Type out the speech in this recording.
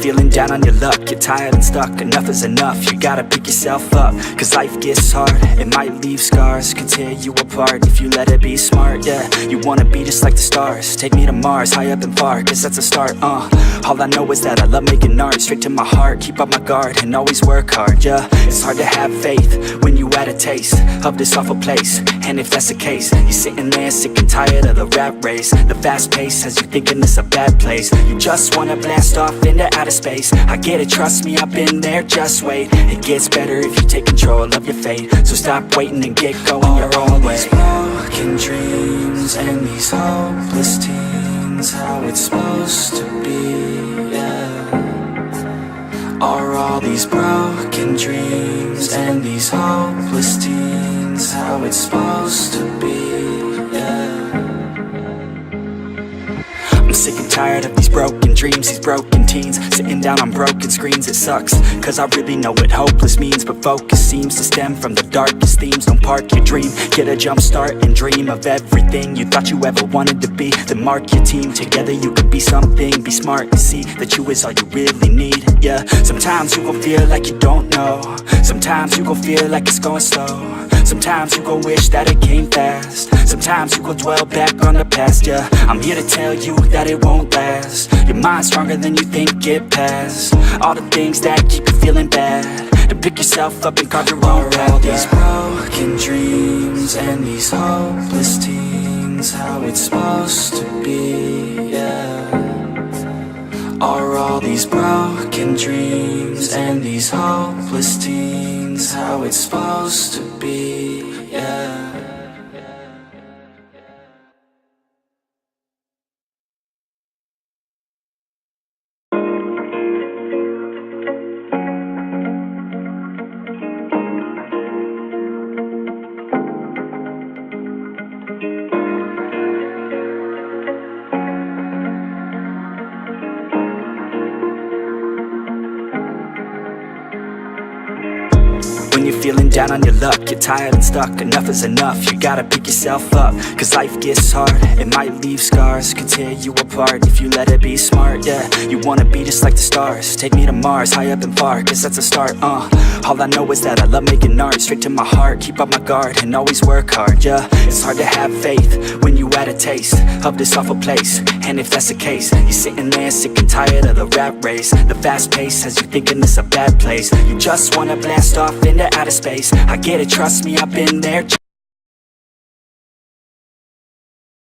you're feeling down on your luck, you're tired and stuck, enough is enough. You gotta pick yourself up, cause life gets hard. It might leave scars, can tear you apart if you let it be smart, yeah. You wanna be just like the stars, take me to Mars, high up and far, cause that's a start, All I know is that I love making art, straight to my heart, keep up my guard and always work hard, yeah. It's hard to have faith when you had a taste of this awful place, and if that's the case, you're sitting there sick and tired of the rat race. The fast pace has you thinking it's a bad place. You just wanna blast off into outer space. I get it, trust me, I've been there, just wait. It gets better if you take control of your fate. So stop waiting and get going your own way. Broken dreams and these hopeless teens, how it's supposed to be, yeah. Are all these broken dreams and these hopeless teens how it's supposed to be, yeah. I'm sick and tired of these broken dreams, these broken teens, sitting down on broken screens. It sucks, cause I really know what hopeless means, but focus seems to stem from the darkest themes. Don't park your dream, get a jump start and dream of everything you thought you ever wanted to be. Then mark your team, together you can be something. Be smart and see that you is all you really need, yeah. Sometimes you gon' feel like you don't know, sometimes you gon' feel like it's going slow, sometimes you gon' wish that it came fast, sometimes you gon' dwell back on the past, yeah. I'm here to tell you that it won't last. Your mind's stronger than you think, get past all the things that keep you feeling bad, to pick yourself up and carve your own path. All these broken dreams and these hopeless teens, how it's supposed to be, yeah. Are all these broken dreams and these hopeless teens how it's supposed to be, yeah. When you're feeling down on your luck, you're tired and stuck, enough is enough. You gotta pick yourself up, cause life gets hard. It might leave scars, can tear you apart if you let it be smart, yeah. You wanna be just like the stars, take me to Mars, high up and far, cause that's a start, All I know is that I love making art, straight to my heart, keep up my guard and always work hard, yeah. It's hard to have faith when you had a taste of this awful place, and if that's the case, you're sitting there sick and tired of the rat race. The fast pace has you thinking it's a bad place. You just wanna blast off into outer space. I get it, trust me, I've been there.